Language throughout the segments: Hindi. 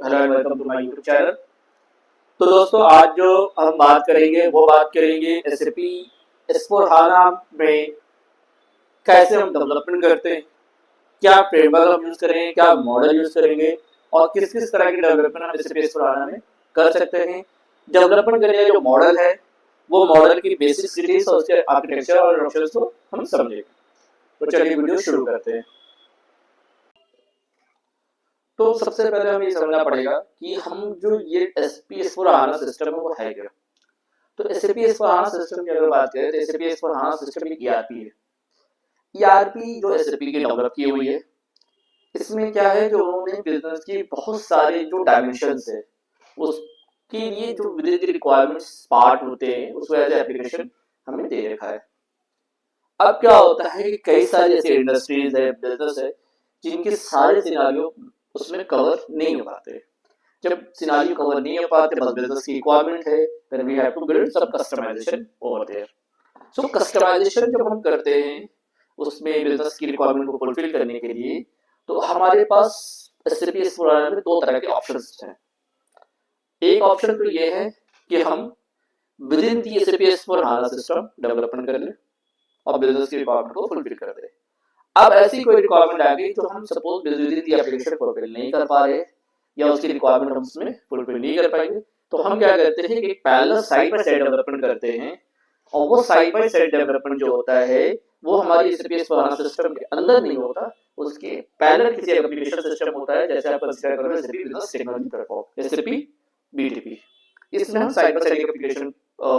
Hello and welcome to my YouTube channel. तो दोस्तों आज जो हम बात करेंगे वो बात करेंगे एसएपी एस/4HANA में कैसे हम डेवलपमेंट करते हैं, क्या फ्रेमवर्क हम यूज़ करेंगे, क्या मॉडल यूज़ करेंगे और किस किस तरह की डेवलपमेंट हम एसएपी एस/4HANA में कर सकते हैं। डेवलपमेंट करने का जो मॉडल है वो मॉडल की बेसिक सीरीज और उसके आर्किटेक्चर और इंस्ट्रक्शंस को हम समझेंगे। तो चलिए वीडियो शुरू करते हैं। तो सबसे पहले हमें ये समझना पड़ेगा कि हम जो ये एसपी एस/4HANA सिस्टम है वो है क्या। तो एसएपी एस/4HANA सिस्टम की अगर बात करें तो एसएपी एस/4HANA सिस्टम एक ईआरपी है। ईआरपी जो एसएपी की डेवलप की हुई है, इसमें क्या है जो उन्होंने बिजनेस की बहुत सारे जो डायमेंशंस है उसके लिए जो विद इन रिक्वायरमेंट्स पार्ट होते हैं उसको एज एप्लीकेशन हमें दे रखा है। अब क्या होता है कि कई सारी ऐसी इंडस्ट्रीज है, बिजनेस है जिनके सारे सिनारियो उसमें कवर नहीं हो पाते। जब सिनारियो कवर नहीं हो पाते, बस बिजनेस की रिक्वायरमेंट है, then we have to build some customisation over there. So customisation जब हम करते हैं उसमें बिजनेस की रिक्वायरमेंट को फुलफिल करने के लिए, तो हमारे पास एसएपी एस/4HANA में दो तरह के ऑप्शंस हैं। एक ऑप्शन तो ये है कि हम विद इन दी एसएपी एस/4HANA सिस्टम डेवलपमेंट कर लें और बिजनेस की रिक्वायरमेंट को फुलफिल कर दें। अब ऐसी कोई रिक्वायरमेंट आ गई जो हम suppose with in the application fulfil नहीं कर पा रहे या उसकी रिक्वायरमेंट हम उसमें फुलफिल नहीं कर पाएंगे, तो हम क्या करते हैं कि parallel side by side development करते हैं। और वो साइड बाय साइड डेवलपमेंट जो होता है वो हमारी एसएपी एस/4HANA सिस्टम के अंदर नहीं होता, उसके पैरेलल किसी एप्लीकेशन सिस्टम होता है, जैसे आप कंसीडर करो SAP business technology platform, SAP BTP. इसमें हम side by side application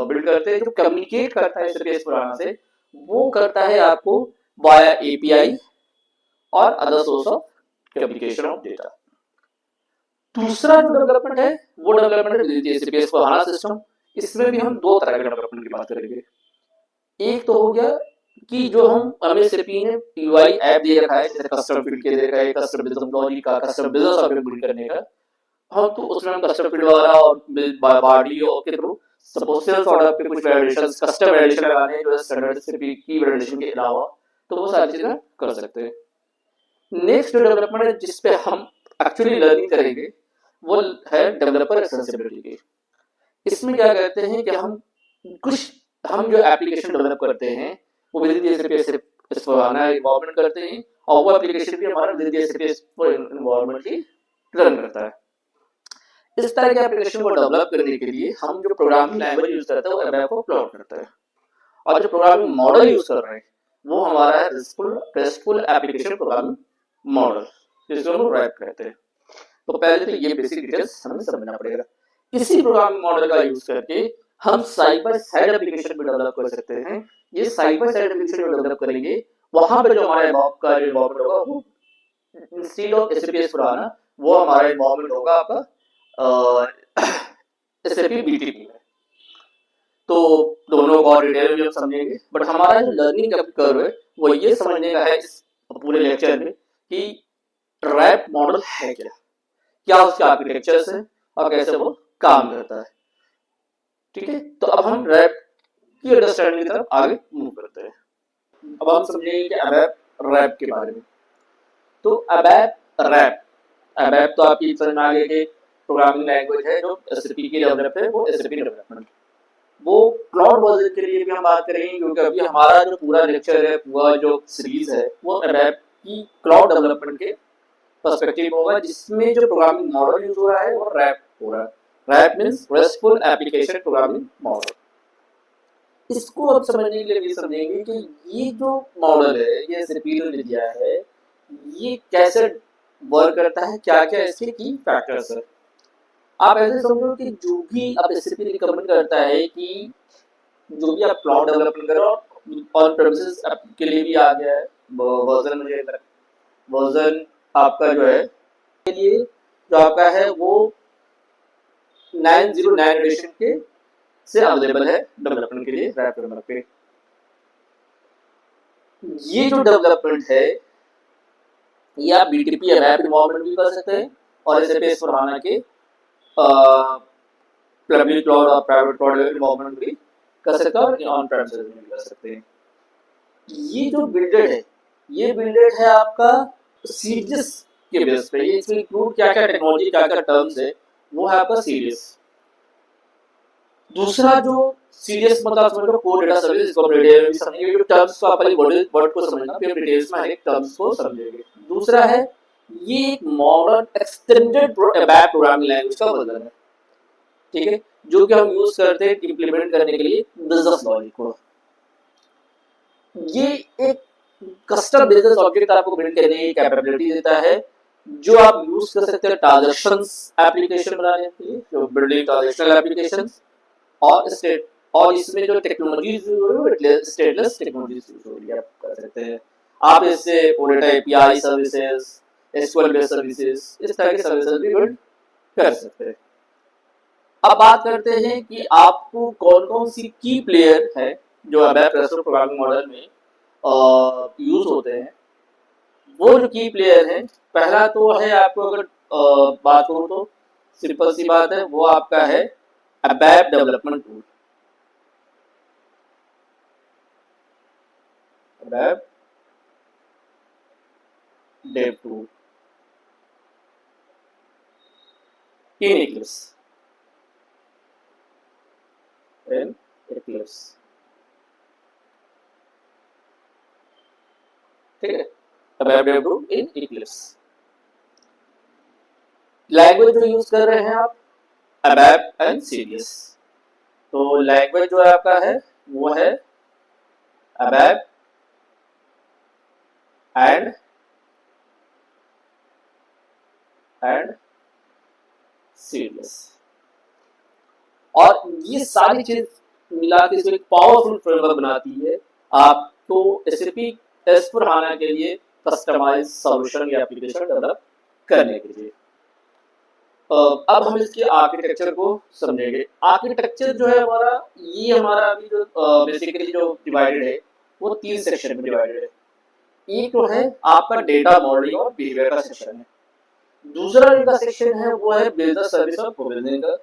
build करते हैं जो कम्युनिकेट करता है एसएपी एस/4HANA से। वो करता है आपको वाया एपीआई और other source of communication of data. दूसरा जो डेवलपमेंट है वो डेवलपमेंट है एसएपी एस/4HANA सिस्टम। इसमें भी हम दो तरह के डेवलपमेंट की बात करेंगे। एक तो हो गया कि जो हमें एसएपी ने यूआई ऐप दे रखा है, जैसे कस्टम फील्ड के दे रखा है, कस्टम बिजनेस लॉजिक का, कस्टम बिजनेस ऑब्जेक्ट बिल्ड करने का। हम तो उसमें हम कस्टम फील्ड वगैरह और बॉडी के थ्रू सपोज सेल्स ऑर्डर पे कुछ वैलिडेशंस, कस्टम वैलिडेशन लगाने हैं जो स्टैंडर्ड एसएपी की वैलिडेशन के अलावा, तो वो सारी चीजें कर सकते हैं। नेक्स्ट जो डेवलपमेंट है जिस पे हम एक्चुअली लर्निंग करेंगे वो है डेवलपर एक्सेसिबिलिटी की। इसमें क्या कहते हैं कि कुछ हम जो एप्लीकेशन डेवलप करते हैं वो विद इन एसएपी एस/4HANA इन्वायरमेंट करते हैं और वो एप्लीकेशन भी हमारा with in SAP environment he run करता है। इस तरह के एप्लीकेशन को डेवलप करने के लिए हम जो प्रोग्रामिंग लैंग्वेज यूज करते हैं वो एमएप को प्लॉट करता है, और जो प्रोग्रामिंग मॉडल यूज कर रहे हैं वो हमारा है रेस्टफुल एप्लीकेशन प्रोग्रामिंग मॉडल, जिसको हम रैप कहते हैं। तो पहले तो ये बेसिक डिटेल्स हमें समझना पड़ेगा। इसी प्रोग्रामिंग मॉडल का यूज करके हम साइड बाय साइड एप्लीकेशन भी डेवलप कर सकते हैं। ये साइड बाय साइड एप्लीकेशन जो डेवलप करेंगे वहां पे जो हमारा इन्वॉल्वमेंट होगा वो इंस्टेड ऑफ एसएपी एस/4HANA वो हमारा इन्वॉल्वमेंट होगा आपका एसएपी बीटीपी में। तो दोनों को और डिटेल में हम समझेंगे, बट हमारा जो लर्निंग कर्व है वो ये समझने का है इस पूरे लेक्चर में कि रैप मॉडल है क्या, क्या उसके आर्किटेक्चर्स है और कैसे वो काम करता है। ठीक है, तो अब हम रैप की अंडरस्टैंडिंग की तरफ आगे मूव करते हैं। अब हम समझेंगे कि अबैप रैप के बारे में। तो अबैप तो आपकी समझ में आ गई कि प्रोग्रामिंग लैंग्वेज है जो एसएपी की डेवलप है, वो एसएपी डेवलपमेंट। वो क्लाउड वर्जन के लिए भी हम बात करेंगे, क्योंकि अभी हमारा जो पूरा लेक्चर है, पूरा जो सीरीज है वो अबैप की क्लाउड डेवलपमेंट के पर्सपेक्टिव होगा, जिसमें जो प्रोग्रामिंग मॉडल यूज हो रहा है वो रैप हो रहा है। RAP means RESTful application programming model. इसको अब समझने के लिए भी समझेंगे कि ये जो मॉडल है, ये एसएपी ने दिया है, ये कैसे वर्क करता है, क्या क्या इसके की फैक्टर्स है। आप ऐसे समझो कि जो भी आप एसएपी रिकमेंड करता है कि जो भी आप क्लाउड डेवलपमेंट करो, ऑन प्रेमिसेस के लिए भी आ गया है वर्जन, मुझे वर्जन आपका जो है के लिए जो आपका है वो 909 एडिशन के से अवेलेबल है डेवलपमेंट के लिए रैप डेवलपमेंट पे। ये जो डेवलपमेंट है ये आप बीटीपी रैप इन्वायरमेंट भी कर सकते हैं और एसएपी एस/4HANA के पब्लिक क्लाउड और प्राइवेट क्लाउड इन्वायरमेंट भी कर सकते हैं और ऑन प्रेमिसेस में भी कर सकते हैं। ये जो बिल्डेड है, ये बिल्डेड है आपका सीडलेस के बेस पे, ये इसमें इंक्लूड क्या क्या टेक्नोलॉजी, क्या क्या टर्म्स है, वो है आपका सीडीएस। दूसरा जो सीडीएस मतलब समझ लो कोर डेटा सर्विस, इसको हम डिटेल में समझेंगे, जो टर्म्स को आप वर्ड को समझना, फिर डिटेल्स में हर एक टर्म्स को समझेंगे। दूसरा है ये एक modern extended web programming language का वर्जन है, ठीक है, जो कि हम यूज करते हैं इंप्लीमेंट करने के लिए बिजनेस लॉजिक को। ये एक कस्टम बिजनेस ऑब्जेक्ट आपको बिल्ड करने की कैपेबिलिटी देता है, जो आप यूज कर सकते हैं ट्रांजैक्शंस एप्लीकेशन बनाने के लिए, जो बिल्डिंग ट्रांजैक्शनल एप्लीकेशंस, और स्टेट, और इसमें जो टेक्नोलॉजीज स्टेटलेस टेक्नोलॉजीज यूज हो रही है, आप कर सकते हैं। आप इससे OData API services, SQL based services, इस तरह के सर्विसेज भी बिल्ड कर सकते हैं। अब बात करते हैं कि आपको कौन कौन सी की प्लेयर है जो वेब प्रोग्रामिंग मॉडल में यूज होते हैं। वो जो की प्लेयर है, पहला तो है, आपको अगर बात करूं तो सिंपल सी बात है, वो आपका है web development tool, web dev tool in Eclipse, ठीक है, web dev tool in Eclipse. Language जो यूज कर रहे हैं आप, अबैप एंड सीडीएस। तो लैंग्वेज जो है आपका है वो है अबैप एंड सीडीएस, और ये सारी चीज मिला के एक पावरफुल फ्रेमवर्क बनाती है आपको एसएपी एस/4HANA के लिए कस्टमाइज सॉल्यूशन या एप्लीकेशन डेवलप करने के लिए। अब हम इसके आर्किटेक्चर को समझेंगे। आर्किटेक्चर जो है हमारा, ये हमारा अभी जो बेसिकली जो डिवाइडेड है वो 3 सेक्शन में डिवाइडेड है। एक तो है आपका डेटा मॉडलिंग और बिहेवियर का सेक्शन है, दूसरा इनका सेक्शन है वो है बिजनेस सर्विस और प्रोविजनिंग का,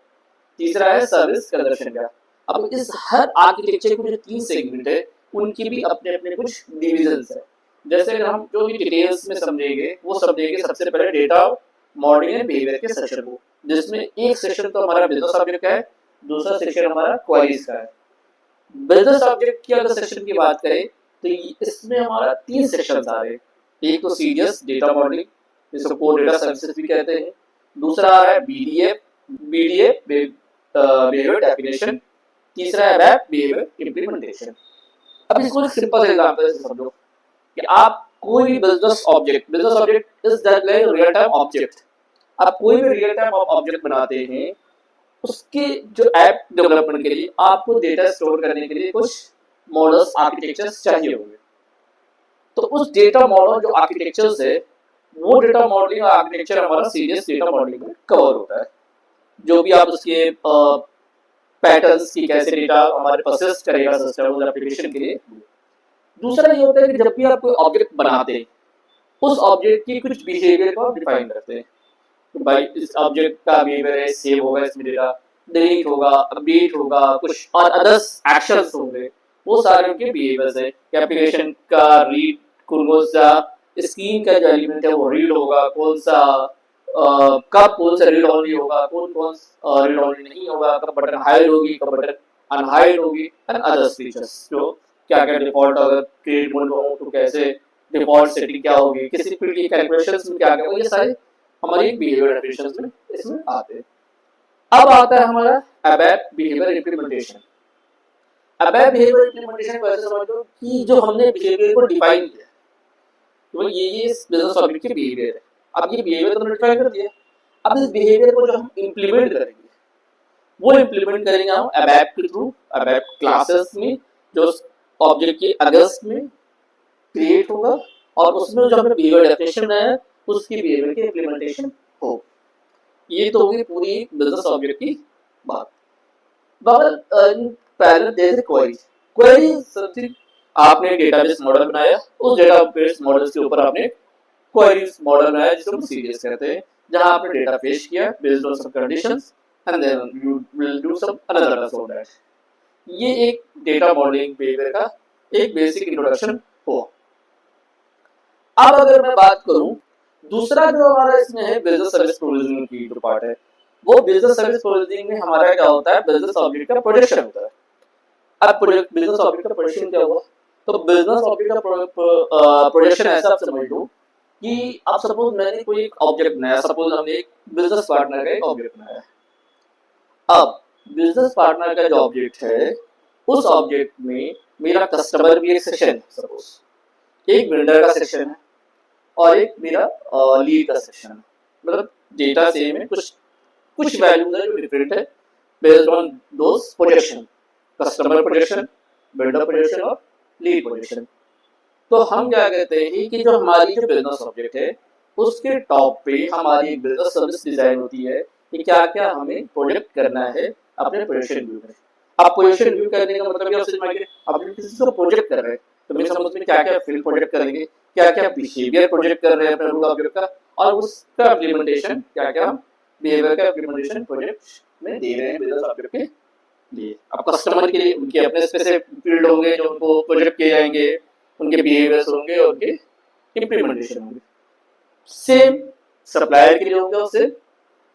तीसरा है सर्विस कंजप्शन का। अब इस हर आर्किटेक्चर के जो 3 सेगमेंट है उनकी भी अपने अपने कुछ डिविजन्स है। जैसे अगर हम जो भी डिटेल्स में समझेंगे वो समझेंगे सबसे पहले डेटा मॉडलिंग एंड बिहेवियर के सेक्शन को, जिसमें एक सेक्शन तो हमारा बिजनेस ऑब्जेक्ट का है, दूसरा सेक्शन हमारा क्वेरीज का है। बिजनेस ऑब्जेक्ट की अगर सेक्शन की बात करें तो इसमें हमारा 3 सेक्शन आ रहे हैं। एक तो सीडीएस डेटा मॉडलिंग, जिसको कोर डेटा सर्विसेज भी कहते हैं, दूसरा आ रहा है बीडीए बिहेवियर डेफिनेशन, तीसरा है वेब बिहेवियर इम्प्लीमेंटेशन। अब इसको एक सिंपल एग्जांपल से समझो कि आप कोई भी business object is that like real time object, आप कोई भी रियल टाइम ऑब्जेक्ट बनाते हैं, उसके जो ऐप डेवलपमेंट के लिए आपको डेटा स्टोर करने के लिए कुछ मॉडल्स आर्किटेक्चर्स चाहिए होंगे। तो उस डेटा मॉडल जो आर्किटेक्चर्स है, वो डेटा मॉडलिंग आर्किटेक्चर हमारा सीरियस डेटा मॉडलिंग में कवर होता है। जो भी आप उसके पैटर्न्स की कैसे डेटा हमारे प्रोसेस करेगा सिस्टम उस एप्लीकेशन के लिए। दूसरा ये होता है कि जब भी आप कोई ऑब्जेक्ट बनाते हैं, उस ऑब्जेक्ट की कुछ बिहेवियर को आप डिफाइन करते हैं। तो भाई इस ऑब्जेक्ट का बिहेवियर है, सेव होगा इसमें डेटा, डिलीट होगा, अपडेट होगा, कुछ और अदर्स एक्शंस होंगे, वो सारे उनके बिहेवियर्स है। एप्लीकेशन का रीड, कौन सा स्क्रीन का जो एलिमेंट है वो रीड होगा, कौन सा कब कौन सा रीड ओनली होगा, कौन रीड ओनली नहीं होगा, कब बटन हाइड होगी, कब बटन अनहाइड होगी, एंड अदर्स फीचर्स, जो क्या क्या डिफॉल्ट अगर क्रिएट मोड हो तो कैसे डिफॉल्ट सेटिंग क्या होगी, किसी फील्ड की कैलकुलेशंस में क्या क्या, ये सारे हमारी बिहेवियर डेफिनेशंस में इसमें आते हैं। अब आता है हमारा ABAP behaviour implementation. ABAP behaviour implementation को ऐसे समझो कि जो हमने बिहेवियर को डिफाइन किया, तो ये बिजनेस ऑब्जेक्ट की बिहेवियर है। अब ये बिहेवियर तो हमने डिफाइन कर दिया, अब इस बिहेवियर को जो हम इंप्लीमेंट करेंगे, वो इंप्लीमेंट करेंगे हम अबैप के थ्रू, अबैप क्लासेस में, जो ऑब्जेक्ट के अगेंस्ट में क्रिएट होगा, और उसमें जो हमने बिहेवियर डेफिनेशन है उसकी बिहेवियर की इंप्लीमेंटेशन हो। ये तो होगी पूरी बिजनेस ऑब्जेक्ट की बात। बगल पहले जैसे क्वेरी समथिंग, आपने डेटाबेस मॉडल बनाया, उस डेटाबेस मॉडल के ऊपर आपने क्वेरीज मॉडल बनाया जिसको हम सीरीज कहते हैं, जहां आपने डेटा पेश किया based on some conditions and then you will do some another task on that. ये एक डेटा मॉडलिंग बिहेवियर का एक बेसिक इंट्रोडक्शन हो। अब अगर मैं बात करूं दूसरा जो हमारा इसमें है बिजनेस सर्विस प्रोविजनिंग की जो पार्ट है, वो बिजनेस सर्विस प्रोविजनिंग में हमारा क्या होता है, बिजनेस ऑब्जेक्ट का प्रोजेक्शन होता है। अब प्रोजेक्ट बिजनेस ऑब्जेक्ट का प्रोजेक्शन क्या हुआ, तो बिजनेस ऑब्जेक्ट का प्रोजेक्शन ऐसा आप समझ लो कि आप सपोज मैंने कोई एक ऑब्जेक्ट बनाया, सपोज हमने एक बिजनेस पार्टनर का एक ऑब्जेक्ट बनाया। अब बिजनेस पार्टनर का जो ऑब्जेक्ट है, उस ऑब्जेक्ट में मेरा कस्टमर भी एक सेक्शन है, सपोज एक वेंडर का सेक्शन है और एक मेरा लीड का सेक्शन है। मतलब डेटा सेम है, कुछ कुछ वैल्यूज है जो डिफरेंट है based on those projection, customer projection, vendor projection और लीड प्रोजेक्शन। तो हम क्या कहते हैं कि जो हमारी जो बिजनेस ऑब्जेक्ट है, उसके टॉप पे हमारी बिजनेस सर्विस डिजाइन होती है कि क्या क्या हमें प्रोजेक्ट करना है अपने प्रोजेक्शन व्यू में। आप प्रोजेक्शन व्यू करने का मतलब ये आप किसी को प्रोजेक्ट कर रहे हैं, तो मेरे समझ में क्या क्या फील्ड प्रोजेक्ट करेंगे, क्या क्या बिहेवियर प्रोजेक्ट कर रहे हैं अपने रूल ऑब्जेक्ट का, और उसका इम्प्लीमेंटेशन क्या क्या बिहेवियर का इम्प्लीमेंटेशन प्रोजेक्ट में दे रहे हैं बिजनेस ऑब्जेक्ट के लिए। अब कस्टमर के लिए उनके अपने स्पेसिफिक फील्ड होंगे जो उनको प्रोजेक्ट किए जाएंगे, उनके बिहेवियर्स होंगे और उनके इम्प्लीमेंटेशन होंगे। सेम सप्लायर के लिए होंगे और सिर्फ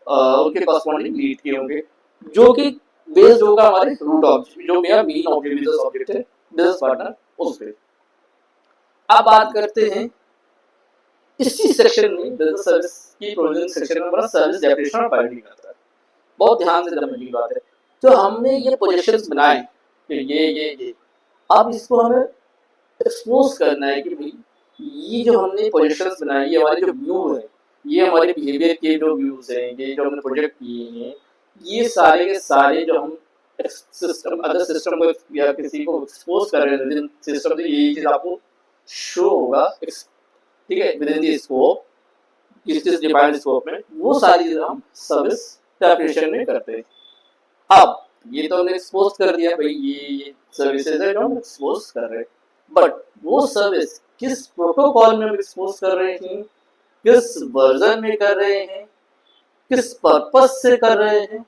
उनके कॉरस्पॉन्डिंग लीड के होंगे, जो कि बेस्ड होगा हमारे रूट ऑब्जेक्ट, जो मेरा मेन ऑब्जेक्ट बिजनेस ऑब्जेक्ट है बिजनेस पार्टनर, उस पे। अब बात करते हैं इसी सेक्शन में बिजनेस सर्विस की प्रोविजन सेक्शन में हमारा सर्विस डेफिनेशन और बाइंडिंग आता है। बहुत ध्यान से समझने की बात है। तो हमने ये पोजीशंस बनाए कि ये अब इसको हमें एक्सपोज करना है कि भाई ये जो हमने पोजीशंस बनाई, ये हमारे जो व्यू है, ये हमारे बिहेवियर के जो व्यूज हैं, ये जो हमने प्रोजेक्ट किए हैं, ये सारे के सारे जो हम सिस्टम अदर सिस्टम को या किसी को एक्सपोज कर रहे हैं विद इन सिस्टम, तो ये चीज आपको शो होगा, ठीक है, विद इन द स्कोप, किस डिफाइंड स्कोप में, वो सारी चीजें हम सर्विस डेफिनेशन में करते हैं। अब ये तो हमने एक्सपोज कर दिया भाई, ये सर्विसेज है जो हम एक्सपोज कर रहे हैं, बट वो सर्विस किस प्रोटोकॉल में हम एक्सपोज कर रहे हैं, किस वर्जन में कर रहे हैं, किस पर्पस से कर रहे हैं,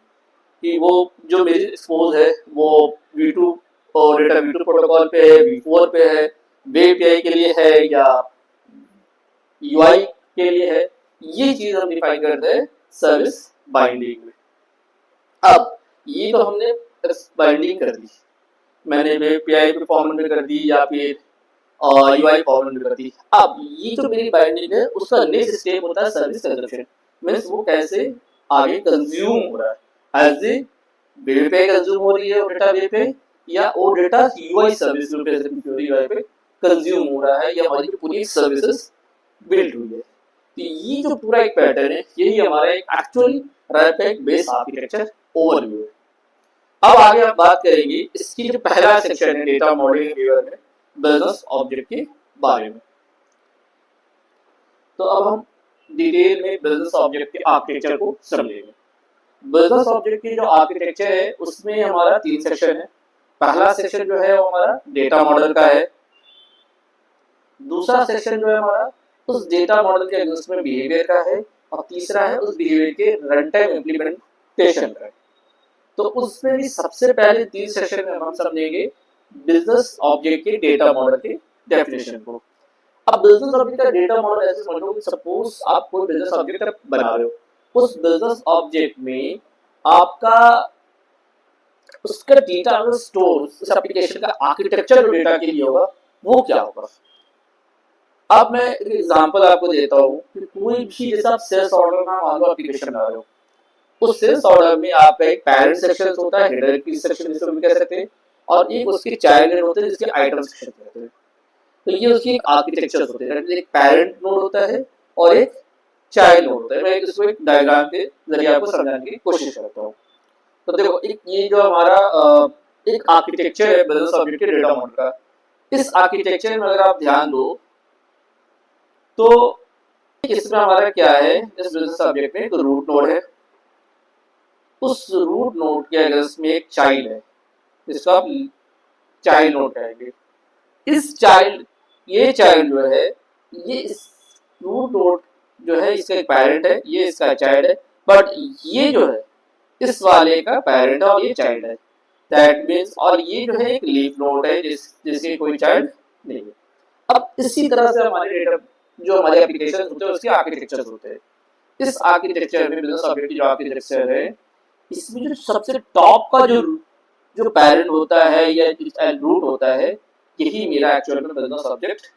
कि वो जो मेरी एक्सपोज है वो V2 और डेटा V2 प्रोटोकॉल पे है, V4 पे है, वेब API के लिए है या UI के लिए है, ये चीज हम डिफाइन करते हैं सर्विस बाइंडिंग में। अब ये तो हमने बाइंडिंग कर दी, मैंने वेब API पे फॉर्मेट में कर दी या फिर UI फॉर्मेट में कर दी। अब ये जो मेरी बाइंडिंग है उसका नेक्स्ट स्टेप होता है सर्विस कंजम्पशन, मींस वो कैसे आगे कंज्यूम हो रहा है, एज ए वेब पे कंज्यूम हो रही है वो डेटा वेब पे, या वो डेटा UI सर्विस पे UI पे कंज्यूम हो रहा है, या हमारी जो पूरी सर्विसेज बिल्ड हुई है। तो ये जो पूरा एक पैटर्न है, यही हमारा एक एक्चुअली रैप का एक बेस आर्किटेक्चर ओवरव्यू है। अब आगे हम बात करेंगे इसकी जो पहला सेक्शन है डेटा मॉडलिंग में बिजनेस ऑब्जेक्ट के बारे में। तो अब हम डिटेल में बिजनेस ऑब्जेक्ट के आर्किटेक्चर को समझेंगे। बिजनेस ऑब्जेक्ट की जो आर्किटेक्चर है उसमें हमारा 3 सेक्शन है। पहला सेक्शन जो है वो हमारा डेटा मॉडल का है, दूसरा सेक्शन जो है हमारा उस डेटा मॉडल के अगेंस्ट में बिहेवियर का है, और तीसरा है उस बिहेवियर के रन टाइम इम्प्लीमेंटेशन का है। तो उसमें भी सबसे पहले 3 सेक्शन में हम समझेंगे बिजनेस ऑब्जेक्ट के डेटा मॉडल के डेफिनेशन को। अब बिजनेस ऑब्जेक्ट का डेटा मॉडल ऐसे समझो कि सपोज आप कोई बिजनेस ऑब्जेक्ट बना रहे हो, उस बिजनेस ऑब्जेक्ट में आपका उसका डेटा स्टोर, उस एप्लीकेशन का आर्किटेक्चर जो डेटा के लिए होगा वो क्या होगा। अब मैं एक एग्जांपल आपको देता हूँ कि कोई भी जैसा आप सेल्स ऑर्डर का मान लो एप्लीकेशन बना रहे हो, उस सेल्स ऑर्डर में आपका एक पैरेंट सेक्शन होता है, हेडर की सेक्शन जिसको हम कह सकते हैं, और एक उसके चाइल्ड होते हैं जिसके आइटम सेक्शन कहते हैं। तो ये उसकी एक आर्किटेक्चर होते हैं, एक पैरेंट नोड होता है और एक चाइल्ड नोड होता है। मैं इसको एक डायग्राम के जरिए आपको समझाने की कोशिश करता हूँ। तो देखो एक ये जो हमारा एक आर्किटेक्चर है बिजनेस ऑब्जेक्ट के डेटा मॉडल का, इस आर्किटेक्चर में अगर आप ध्यान दो तो इसमें हमारा क्या है, इस बिजनेस ऑब्जेक्ट में एक रूट नोड है, उस रूट नोड के अगेंस्ट में एक चाइल्ड है जिसको आप चाइल्ड नोड कहेंगे। इस चाइल्ड, ये चाइल्ड जो है ये इस रूट नोड जो है इसका एक पैरेंट है, ये इसका चाइल्ड है, बट ये जो है इस वाले का पैरेंट है और ये चाइल्ड है, दैट मींस, और ये जो है एक लीफ नोड है जिसके कोई चाइल्ड नहीं है। अब इसी तरह से हमारे डेटा जो हमारे एप्लीकेशन होते हैं उसके आर्किटेक्चर होते हैं। इस आर्किटेक्चर में बिजनेस ऑब्जेक्ट की जो आर्किटेक्चर है, इसमें जो सबसे टॉप का जो जो पैरेंट होता है या रूट होता है, यही मेरा एक्चुअल में बिजनेस ऑब्जेक्ट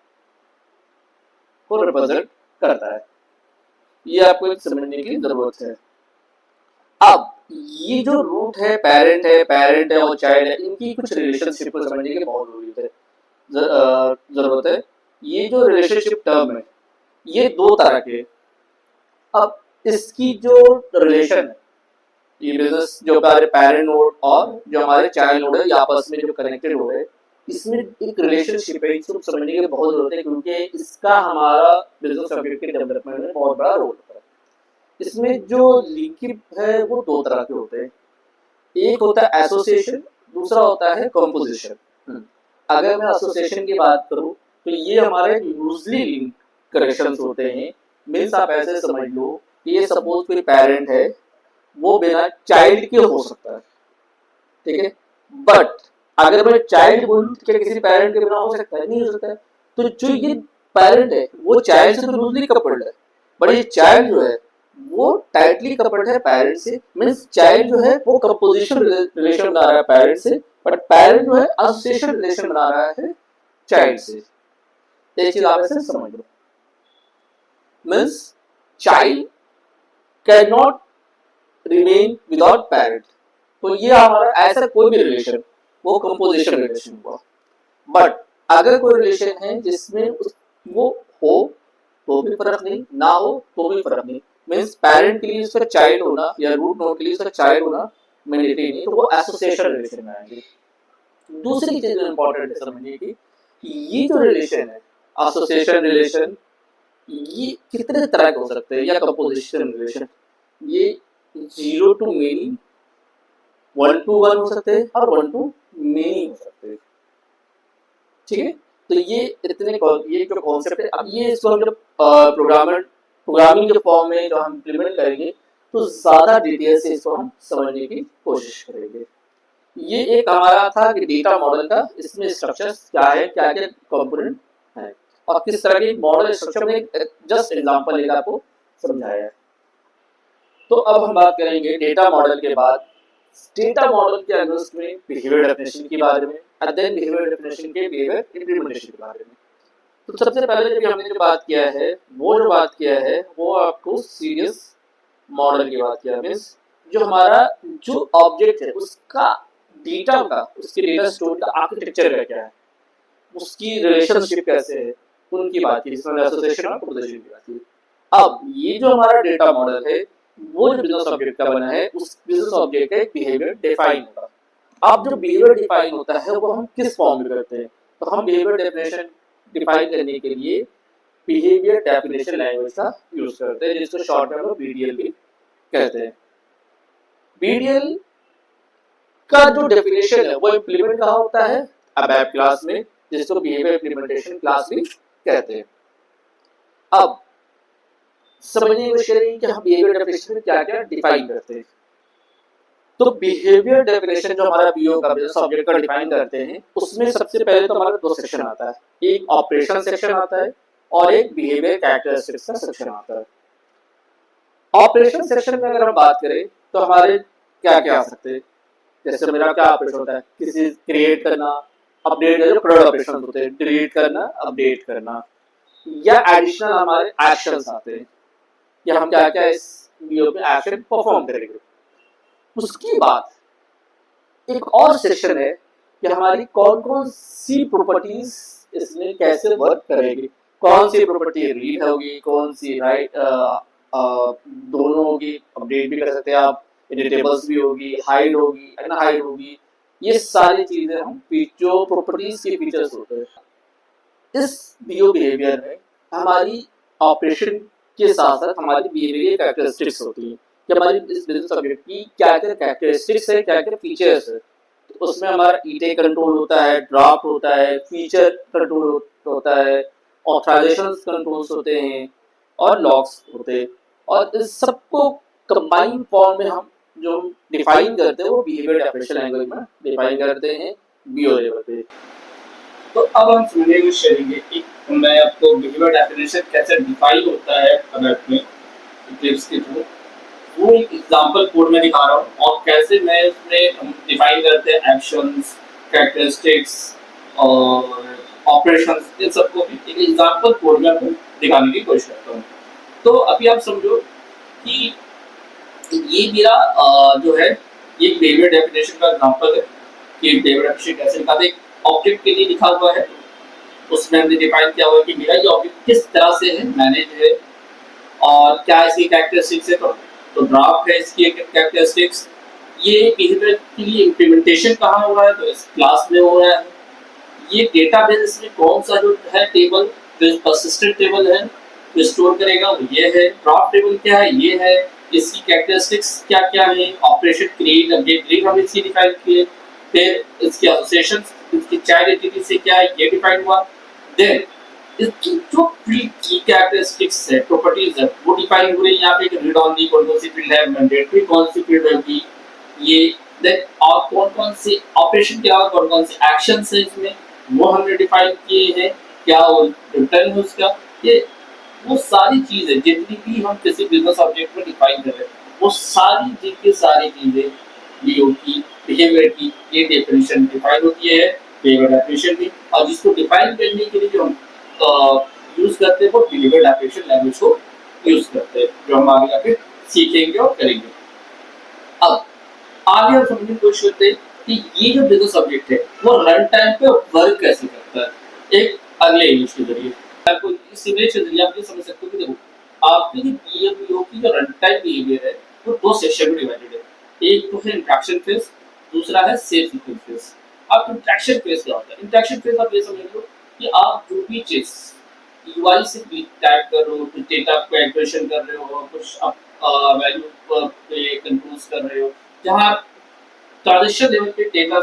को रिप्रेजेंट करता है। ये आपको एक समझने की जरूरत है। अब ये जो रूट है, पैरेंट है और चाइल्ड है, इनकी कुछ रिलेशनशिप को समझने की बहुत जरूरत है। ये जो रिलेशनशिप टर्म है, ये दो तरह के। अब इसकी जो रिलेशन है, ये बिजनेस जो हमारे पेरेंट नोड और जो हमारे चाइल्ड नोड है, ये आपस में जो कनेक्टेड हो है, इसमें एक रिलेशनशिप है, इसको समझने की बहुत जरूरत है, क्योंकि इसका हमारा बिजनेस ऑब्जेक्ट के डेवलपमेंट में बहुत बड़ा रोल होता है। इसमें जो लिंकिंग है वो दो तरह के होते हैं। एक होता है एसोसिएशन, दूसरा होता है कंपोजिशन। अगर मैं एसोसिएशन की बात करूं तो ये हमारे लूजली लिंक कनेक्शंस होते हैं। मीन्स आप ऐसे समझ लो कि ये सपोज कोई पेरेंट है, वो बिना चाइल्ड के हो सकता है, ठीक है। बट अगर मैं चाइल्ड बोलूं तो क्या किसी पेरेंट के बिना हो सकता है? नहीं हो सकता है। तो जो ये पेरेंट है वो चाइल्ड से तो लूजली कपल्ड है, बट ये चाइल्ड जो है वो टाइटली कपल्ड है पेरेंट से। मीन्स चाइल्ड जो है वो कंपोजिशन रिलेशन बना रहा है पेरेंट से, बट पेरेंट जो है एसोसिएशन रिलेशन बना रहा है चाइल्ड से। ये चीज आप ऐसे समझ लो। Means child can not remain without parent. तो ये हमारा ऐसा कोई भी रिलेशन, वो कंपोजिशन रिलेशन हुआ। बट अगर कोई रिलेशन है जिसमें वो हो तो भी फर्क नहीं, ना हो तो भी फर्क नहीं। मीन्स पेरेंट के लिए उसका चाइल्ड होना या रूट नोड के लिए उसका चाइल्ड होना मैंडेटरी नहीं, तो वो एसोसिएशन रिलेशन में आएंगे। दूसरी चीज जो इंपॉर्टेंट है समझिए कि ये जो रिलेशन है, एसोसिएशन रिलेशन, ये कितने तरह के हो सकते हैं, या कंपोजिशन रिलेशन, ये 0 to many, 1 to 1 हो सकते हैं और 1 to many हो सकते हैं, ठीक है। तो ये इतने ये जो कॉन्सेप्ट है, अब ये इसको हम जब प्रोग्रामिंग के फॉर्म में जो हम इम्प्लीमेंट करेंगे तो ज्यादा डिटेल से इसको हम समझने की कोशिश करेंगे। ये एक हमारा था कि डेटा मॉडल का, इसमें स्ट्रक्चर्स क्या है, क्या क्या कंपोनेंट है और किस तरह के मॉडल स्ट्रक्चर में जस्ट एग्जांपल लेकर आपको समझाया है। तो अब हम बात करेंगे डेटा मॉडल के बाद डेटा मॉडल के अगेंस्ट में बिहेवियर डेफिनेशन के बारे में, और देन बिहेवियर डेफिनेशन के बिहेवियर इंप्लीमेंटेशन के बारे में। तो सबसे पहले जब हमने जो बात किया है, वो जो बात किया है वो आपको सीरियस मॉडल की बात किया। मीन्स जो हमारा जो ऑब्जेक्ट है उसका डेटा का, उसके डेटा स्टोर का आर्किटेक्चर का क्या है, उसकी रिलेशनशिप कैसे है, उनकी बात की, जिसमें एसोसिएशन और कंपोजिशन की बात की। अब ये जो हमारा डेटा मॉडल है वो जो बिजनेस ऑब्जेक्ट का बना है, उस बिजनेस ऑब्जेक्ट का एक बिहेवियर डिफाइन होगा। अब जो बिहेवियर डिफाइन होता है वो हम किस फॉर्म में करते हैं? तो हम बिहेवियर डेफिनेशन डिफाइन करने के लिए बिहेवियर डेफिनेशन लैंग्वेज का यूज करते हैं, जिसको शॉर्ट में हम बीडीएल भी कहते हैं। बीडीएल का जो डेफिनेशन है वो इम्प्लीमेंट कहाँ होता है? अबैप क्लास में, जिसको बिहेवियर इम्प्लीमेंटेशन क्लास भी कहते हैं। अब समझने की कोशिश करेंगे कि हम बिहेवियर डेफिनेशन में क्या क्या डिफाइन करते हैं। तो बिहेवियर डेफिनेशन जो हमारा बीओ का बिजनेस ऑब्जेक्ट का डिफाइन करते हैं, उसमें सबसे पहले तो हमारा दो सेक्शन आता है, एक ऑपरेशन सेक्शन आता है और एक बिहेवियर कैरेक्टरिस्टिक्स का सेक्शन आता है। ऑपरेशन सेक्शन में अगर हम बात करें तो हमारे क्या क्या आ सकते हैं? जैसे मेरा क्या ऑपरेशन होता है, किसी क्रिएट करना, अपडेट, जो प्रोडक्ट ऑपरेशन होते हैं, डिलीट करना, अपडेट करना, या एडिशनल हमारे एक्शंस आते हैं, या हम क्या क्या इस बीओ में एक्शन परफॉर्म करेंगे। उसके बाद एक और सेक्शन है कि हमारी कौन कौन सी प्रॉपर्टीज इसमें कैसे वर्क करेगी, कौन सी प्रॉपर्टी रीड होगी, कौन सी राइट, दोनों होगी, अपडेट भी कर सकते हैं आप, एडिटेबल्स भी होगी, हाइड होगी, अनहाइड होगी। ये सारी चीजें हम जो प्रॉपर्टीज के फीचर्स होते हैं इस बीओ बिहेवियर में हमारी ऑपरेशन के साथ साथ हमारी बिहेवियर कैरेक्टरिस्टिक्स होती है कि हमारी इस बिजनेस ऑब्जेक्ट की क्या क्या कैरेक्टरिस्टिक्स है, क्या क्या फीचर्स है। तो उसमें हमारा ईटे कंट्रोल होता है, ड्राफ्ट होता है, फीचर कंट्रोल होता है, ऑथराइजेशन कंट्रोल्स होते हैं और लॉग्स होते हैं। और इस सबको कंबाइंड फॉर्म में हम जो डिफाइन करते हैं वो बिहेवियर डेफिनेशन लैंग्वेज में डिफाइन करते हैं बीओ लेवल पे। तो अब हम समझने की कोशिश करेंगे कि मैं आपको बिहेवियर डेफिनेशन कैसे डिफाइन होता है अडल्ट में क्लिप्स के थ्रू, वो एक एग्जांपल कोड में दिखा रहा हूँ और कैसे मैं उसमें हम डिफाइन करते हैं एक्शंस, कैरेक्टरिस्टिक्स और ऑपरेशंस, इन सबको एक एग्जांपल कोड में आपको दिखाने की कोशिश करता हूँ। तो अभी आप समझो कि ये मेरा जो है ये बिहेवियर डेफिनेशन का एग्जांपल है कि बिहेवियर डेफिनेशन कैसे लिखा था। एक ऑब्जेक्ट के लिए लिखा हुआ है, उसमें हमने डिफाइन किया हुआ है कि मेरा ये ऑब्जेक्ट किस तरह से है, मैनेज है और क्या इसकी कैरेक्टरिस्टिक्स है। तो ड्राफ्ट है इसकी एक कैरेक्टरिस्टिक्स। ये बिहेवियर के लिए इम्प्लीमेंटेशन कहाँ हो रहा है, तो इस क्लास में हो रहा है। ये डेटाबेस में कौन सा जो है टेबल, जो परसिस्टेंट टेबल है जो स्टोर करेगा वो ये है। ड्राफ्ट टेबल क्या है, ये है। इसकी कैरेक्टरिस्टिक्स क्या क्या है, ऑपरेशन क्रिएट अपडेट डिलीट हमने इसकी डिफाइन किए। फिर इसकी एसोसिएशन, इसकी चाइल्ड एंटिटी से क्या है ये डिफाइन हुआ। देन इसकी जो की कैरेक्टरिस्टिक्स है, प्रॉपर्टीज है, वो डिफाइन हो रही है। यहाँ पे रीड ऑनली कौन कौन सी फील्ड है, मैंडेटरी कौन सी फील्ड होगी ये। देन और कौन कौन से ऑपरेशन के अलावा कौन कौन से एक्शंस है इसमें, वो हमने डिफाइन किए हैं। क्या वो रिटर्न है उसका, ये वो सारी चीजें जितनी भी हम किसी बिजनेस ऑब्जेक्ट में डिफाइन कर रहे हैं, वो सारी चीजें बीओ की बिहेवियर की ये डेफिनेशन डिफाइन होती है बिहेवियर डेफिनेशन में। और जिसको डिफाइन करने के लिए जो हम यूज करते हैं वो बिहेवियर डेफिनेशन लैंग्वेज को यूज करते हैं, जो हम आगे जाके सीखेंगे और करेंगे। अब आगे हम समझने की कोशिश करते हैं कि ये जो बिजनेस ऑब्जेक्ट है वो रन टाइम पे वर्क कैसे करता है एक अगले इमेज के जरिए। आपको इस इमेज के जरिए आप ये समझ सकते हो कि देखो आपकी जो पीएमपीओ की जो रन टाइम बिहेवियर है वो दो सेक्शन में डिवाइडेड है। एक तो है इंटरेक्शन फेज, दूसरा है सेफ सीक्वेंस फेज। अब इंटरेक्शन फेज क्या होता है? इंटरेक्शन फेज आप ये समझ लो कि आप जो भी चीज यूआई से टाइप कर रहे हो, कुछ डेटा को एक्वेशन कर रहे हो, कुछ आप वैल्यू पे कंट्रोल्स कर रहे हो, जहां ट्रांजिशन लेवल पे डेटा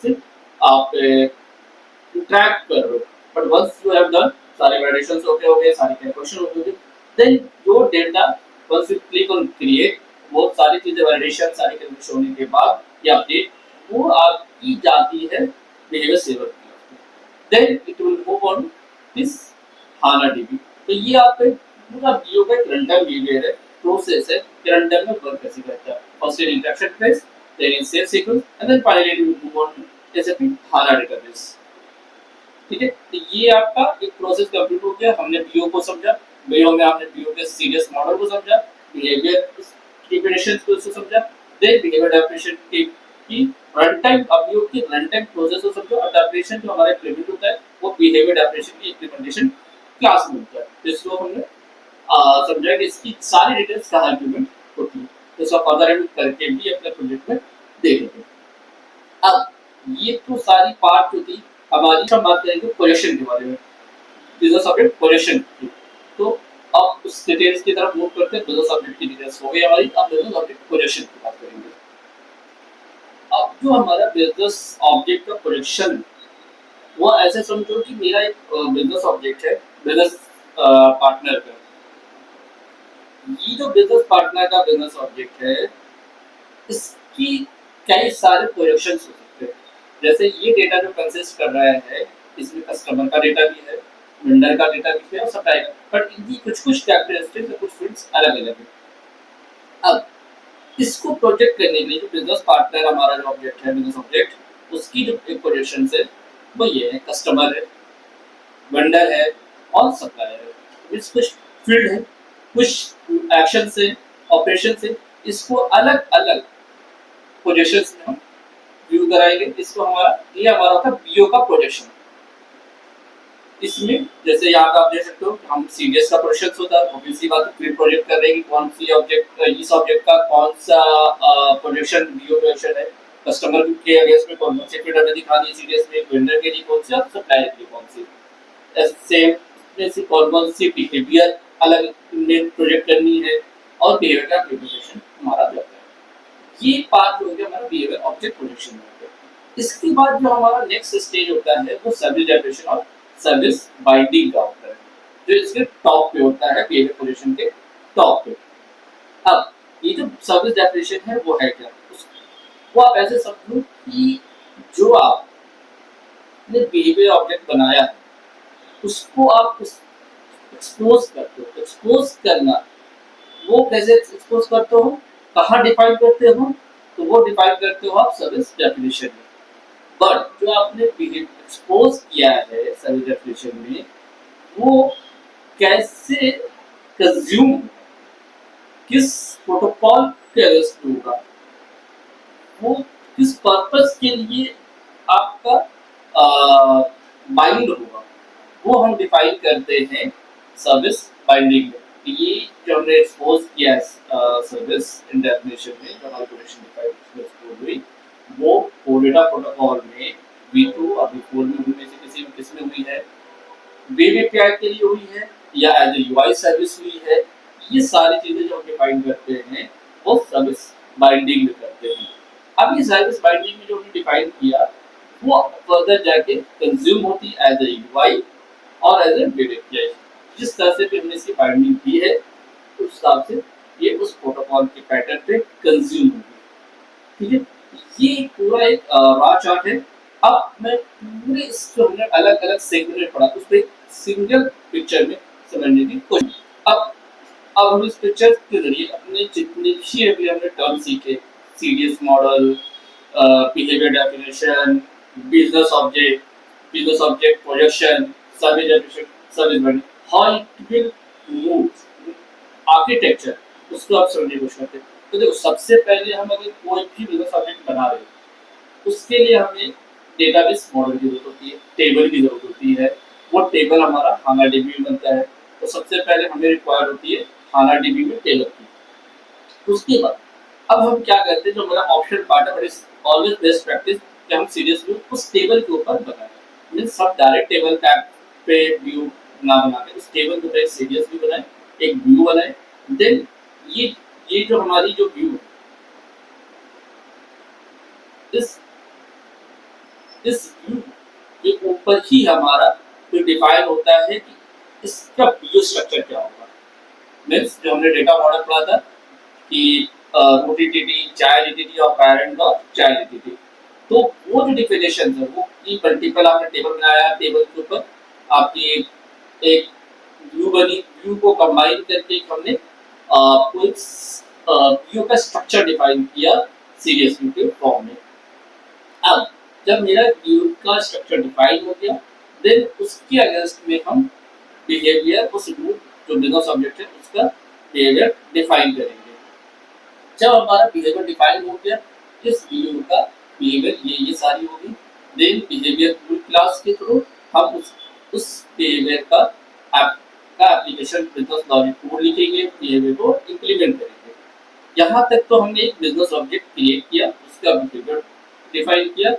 से आप ट्रैक कर रहे हो। But once you have done सारे वैलिडेशंस हो गए, सारे कैलकुलेशन हो गए, then your data once you click on create, वो सारी चीजें वैलिडेशन सारी कैलकुलेशन होने के बाद ये अपडेट वो आपकी जाती है बिहेवियर सेवर की। Then it will move on this HANA DB. तो ये आपका पूरा बीओ का एक रनटाइम बिहेवियर है, प्रोसेस है कि रनटाइम में वर्क कैसे करता है। First in interaction phase, then in safe sequence and then finally it will move on to SAP HANA database. ठीक है, तो ये आपका एक प्रोसेस कंप्लीट हो गया। हमने बीओ को समझा, बीओ में हमने बीओ के सीरियस मॉडल को समझा, बिहेवियर डेफिनेशंस को समझा, देन बिहेवियर डेफिनेशन की रन टाइम बीओ की रन टाइम प्रोसेस को समझो। और डेफिनेशन जो हमारा इम्प्लीमेंट होता है वो बिहेवियर डेफिनेशन की इम्प्लीमेंटेशन क्लास में होता है। तो इसको हमने समझा कि इसकी सारी डिटेल्स कहाँ इम्प्लीमेंट होती है। तो इसका फर्दर हम करके भी अपने प्रोजेक्ट में देखेंगे। अब ये तो सारी पार्ट जो थी हमारी, हम बात करेंगे प्रोजेक्शन के बारे में, बिजनेस ऑब्जेक्ट प्रोजेक्शन की। तो अब उस डिटेल्स की तरफ मूव करते हैं। बिजनेस ऑब्जेक्ट की डिटेल्स हो गई हमारी, अब बिजनेस ऑब्जेक्ट प्रोजेक्शन की बात करेंगे। अब जो हमारा बिजनेस ऑब्जेक्ट का प्रोजेक्शन, वो ऐसे समझो कि मेरा एक बिजनेस ऑब्जेक्ट है बिजनेस पार्टनर का। ये जो बिजनेस पार्टनर का बिजनेस ऑब्जेक्ट है इसकी कई सारे प्रोजेक्शंस हो सकते हैं। जैसे ये डेटा जो कंसिस्ट कर रहा है इसमें कस्टमर का डेटा भी है, वेंडर का डेटा भी है और सप्लायर का, बट इनकी कुछ कुछ कैरेक्टरिस्टिक्स और कुछ फील्ड्स अलग अलग है। अब इसको प्रोजेक्ट करने के लिए जो बिजनेस पार्टनर हमारा जो ऑब्जेक्ट है बिजनेस ऑब्जेक्ट, उसकी जो एक प्रोजेक्शन है वो ये है, कस्टमर है, वेंडर है और सप्लायर है। इस कुछ फील्ड है, कुछ एक्शन से ऑपरेशन से, इसको अलग अलग प्रोजेक्शंस में हम व्यू कराएंगे। इसको हमारा ये हमारा होता है बीओ का प्रोजेक्शन। इसमें जैसे यहाँ पे आप देख सकते हो हम सीडीएस का प्रोजेक्शन होता है, ऑब्वियसली बात है फिर प्रोजेक्ट कर रहे हैं कि कौन सी ऑब्जेक्ट, इस ऑब्जेक्ट का कौन सा प्रोजेक्शन बीओ प्रोजेक्शन है, कस्टमर के अगेंस्ट में कौन सी फील्ड हमें दिखानी है सीडीएस में, वेंडर के लिए कौन सी और सप्लायर के लिए कौन सी, सेम ऐसी कौन सी बिहेवियर अलग में प्रोजेक्ट करनी है और बिहेवियर का इम्प्लीमेंटेशन हमारा जो है। ये पार्ट हो गया हमारा बिहेवियर ऑब्जेक्ट प्रोजेक्शन में। इसके बाद जो हमारा नेक्स्ट स्टेज होता है वो सर्विस डेफिनेशन और सर्विस बाइंडिंग का होता है, जो इसके टॉप पे होता है, बिहेवियर प्रोजेक्शन के टॉप पे। अब ये जो सर्विस डेफिनेशन है वो है क्या, वो आप ऐसे समझो कि जो आप आपने बिहेवियर ऑब्जेक्ट बनाया है उसको आप एक्सपोज करते हो। एक्सपोज करना वो कैसे एक्सपोज करते हो, कहाँ डिफाइन करते हो, तो वो डिफाइन करते हो आप सर्विस डेफिनेशन में। बट जो आपने एक्सपोज किया है सर्विस डेफिनेशन में वो कैसे कंज्यूम, किस प्रोटोकॉल के अगेंस्ट होगा, वो किस पर्पस के लिए आपका बाइंड होगा, वो हम डिफाइन करते हैं सर्विस बाइंडिंग में। तो ये जो हमने एक्सपोज किया है सर्विस इन डेफिनेशन में, जो हमारी पोजीशन डिफाइन एक्सपोज हुई, वो ओडेटा प्रोटोकॉल में V2 और V4 में उनमें से किसी में किसमें हुई है, वेब एपीआई के लिए हुई है या एज ए यूआई सर्विस हुई है। ये सारी चीजें जो हम डिफाइन करते हैं वो सर्विस बाइंडिंग में करते हैं। अब ये सर्विस बाइंडिंग में जो हमने डिफाइन किया वो फर्दर जाके कंज्यूम होती एज ए यूआई और एज ए वेब एपीआई। जिस तरह से भी हमने इसकी बाइंडिंग की है उस हिसाब से ये उस प्रोटोकॉल के पैटर्न पे कंज्यूम होगी। ठीक है, ये पूरा एक रॉ चार्ट है। अब मैं पूरे इस जो हमने अलग अलग सेगमेंट पढ़ा उस पर सिंगल पिक्चर में समझने की कोशिश। अब हम इस पिक्चर के जरिए अपने जितने भी अभी हमने टर्म सीखे, CDS model, behaviour definition, business object projection, service definition, service binding, how it will move, architecture, उसको आप समझने की कोशिश करते हैं। तो देखो सबसे पहले हम अगर कोई भी बिजनेस ऑब्जेक्ट बना रहे हैं उसके लिए हमें डेटाबेस मॉडल की जरूरत होती है, टेबल की जरूरत होती है। वो टेबल हमारा हाना डीबी में बनता है, तो सबसे पहले हमें रिक्वायर्ड होती है हाना डीबी में टेबल की। उसके बाद अब हम क्या करते हैं, जो हमारा ऑप्शन पार्ट है, but is always best practice कि हम सीरियसली उस टेबल के ऊपर बनाएं। मीन्स सब डायरेक्ट टेबल टैब पे व्यू ना बना के उस टेबल के ऊपर एक सीरियस व्यू बनाए, एक व्यू बनाए। देन ये जो हमारी जो व्यू है इस व्यू के ऊपर ही हमारा जो डिफाइन होता है कि इसका व्यू स्ट्रक्चर क्या होगा। मीन्स जो हमने डेटा मॉडल पढ़ा था कि रूट एंटिटी, चाइल्ड एंटिटी और पैरेंट और चाइल्ड एंटिटी, तो वो जो डिफिनेशन है वो की मल्टीपल आपने टेबल बनाया, टेबल के ऊपर आपकी एक व्यू बनी, व्यू को कंबाइन करके हमने कोई व्यू का स्ट्रक्चर डिफाइन किया सीरियस व्यू के फॉर्म में। अब जब मेरा व्यू का स्ट्रक्चर डिफाइन हो गया देन उसके अगेंस्ट में हम बिहेवियर उस रूट जो बिजनेस ऑब्जेक्ट है उसका बिहेवियर डिफाइन करेंगे। जब हमारा बिहेवियर डिफाइन हो गया इस व्यू का बिहेवियर ये सारी होगी, देन बिहेवियर रूल क्लास के थ्रू हम उस बिहेवियर का एप्लीकेशन बिजनेस लॉजिक कोड लिखेंगे, बिहेवियर को इंप्लीमेंट करेंगे। यहाँ तक तो हमने एक बिजनेस ऑब्जेक्ट क्रिएट किया, उसका बिहेवियर डिफाइन किया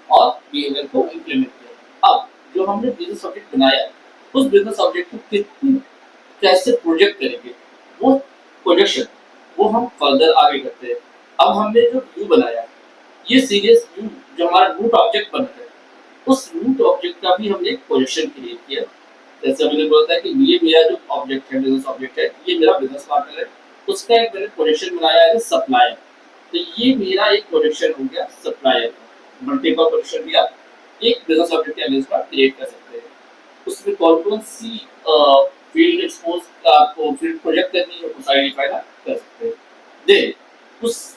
और बिहेवियर को इंप्लीमेंट किया। अब जो हमने बिजनेस ऑब्जेक्ट बनाया उस बिजनेस ऑब्जेक्ट को कितनी कैसे प्रोजेक्ट करेंगे, वो प्रोजेक्शन वो हम फर्दर आगे करते हैं। अब हमने जो व्यू बनाया ये सीरियस व्यू जो हमारा रूट ऑब्जेक्ट बना है उस रूट ऑब्जेक्ट का भी हमने प्रोजेक्शन क्रिएट किया। जैसे मैंने बोला था कि ये मेरा जो ऑब्जेक्ट है बिजनेस ऑब्जेक्ट है, ये मेरा बिजनेस पार्टनर है, उसका एक मैंने प्रोजेक्शन बनाया है सप्लायर। तो ये मेरा एक प्रोजेक्शन हो गया सप्लायर का, मल्टीपल प्रोजेक्शन भी आप एक बिजनेस ऑब्जेक्ट के अगेंस्ट में क्रिएट कर सकते हैं। उसमें कौन सी फील्ड एक्सपोज आपको फील्ड प्रोजेक्ट करनी है उस आइडेंटिफाई कर सकते हैं। देन उस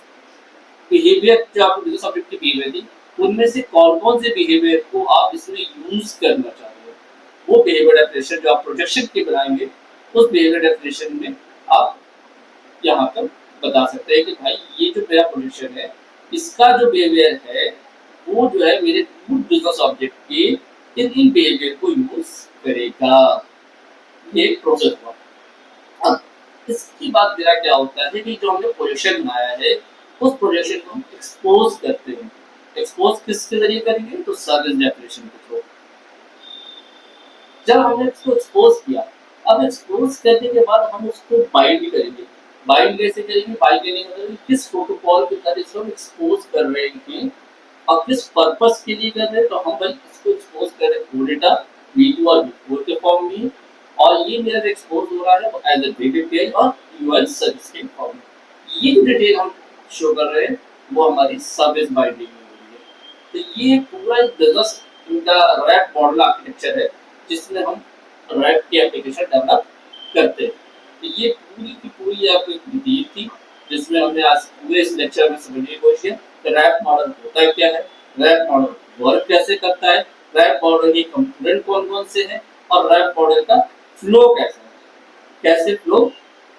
बिहेवियर जो आपको बिजनेस ऑब्जेक्ट की बिहेवियर थी उनमें से कौन से बिहेवियर को आप इसमें यूज करना चाहते हो, वो बिहेवियर डेफिनेशन जो आप प्रोजेक्शन के बनाएंगे उस बिहेवियर डेफिनेशन में आप यहाँ पर बता सकते हैं कि भाई ये जो मेरा प्रोजेक्शन है इसका जो बिहेवियर है वो जो है मेरे बिजनेस ऑब्जेक्ट के इन बिहेवियर को यूज करेगा। ये एक प्रोसेस हुआ। अब इसकी बात मेरा क्या होता है कि जो हमने प्रोजेक्शन बनाया है उस प्रोजेक्शन को हम एक्सपोज करते हैं। एक्सपोज किसके जरिए करेंगे, तो सर्विस डेफिनेशन के थ्रू। जब हमने इसको एक्सपोज किया, अब एक्सपोज करने के बाद हम उसको बाइंड करेंगे। बाइंड कैसे करेंगे, बाइंड करने का मतलब किस प्रोटोकॉल के तहत इसको हम एक्सपोज कर रहे हैं और किस पर्पस के लिए कर रहे हैं। तो हम भाई इसको एक्सपोज कर रहे हैं डेटा V2 और V4 के फॉर्म में, और ये मेरा एक्सपोज हो रहा है वो एज ए वेब एपीआई और यूआई सर्विस के फॉर्म में। ये जो डिटेल हम शो कर रहे हैं वो हमारी सर्विस बाइंडिंग में हो रही है। तो ये पूरा एक बिजनेस इनका रैप मॉडल आर्किटेक्चर है जिसमें हम रैप की एप्लीकेशन डेवलप करते हैं। तो ये पूरी की पूरी आपको एक डिटेल थी जिसमें हमने आज पूरे इस लेक्चर में समझने की कोशिश किया कि रैप मॉडल होता क्या है, रैप मॉडल वर्क कैसे करता है, रैप मॉडल के कंपोनेंट कौन कौन से हैं और रैप मॉडल का फ्लो कैसा है, कैसे फ्लो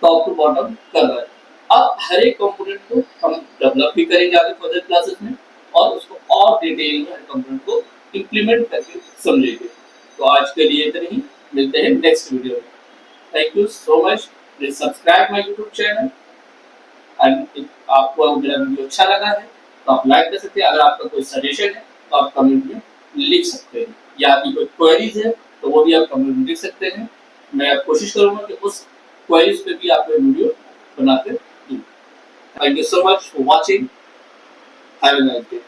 टॉप टू बॉटम कर रहा है। अब हर एक कंपोनेंट को हम डेवलप भी करेंगे आगे फर्दर क्लासेस में और उसको और डिटेल में हर कंपोनेंट को इंप्लीमेंट करके समझेंगे। तो आज के लिए इतना ही, मिलते हैं नेक्स्ट वीडियो में। Thank you so much. Please subscribe my YouTube channel and आपको मेरा वीडियो अच्छा लगा है तो आप लाइक कर सकते हैं। अगर आपका कोई सजेशन है तो आप कमेंट में लिख सकते हैं या आपकी कोई क्वेरीज है तो वो भी आप कमेंट में लिख सकते हैं। मैं कोशिश करूंगा कि उस क्वेरीज पे भी आपको वीडियो बनाकर दूं। Thank you so much for watching. Have a nice day.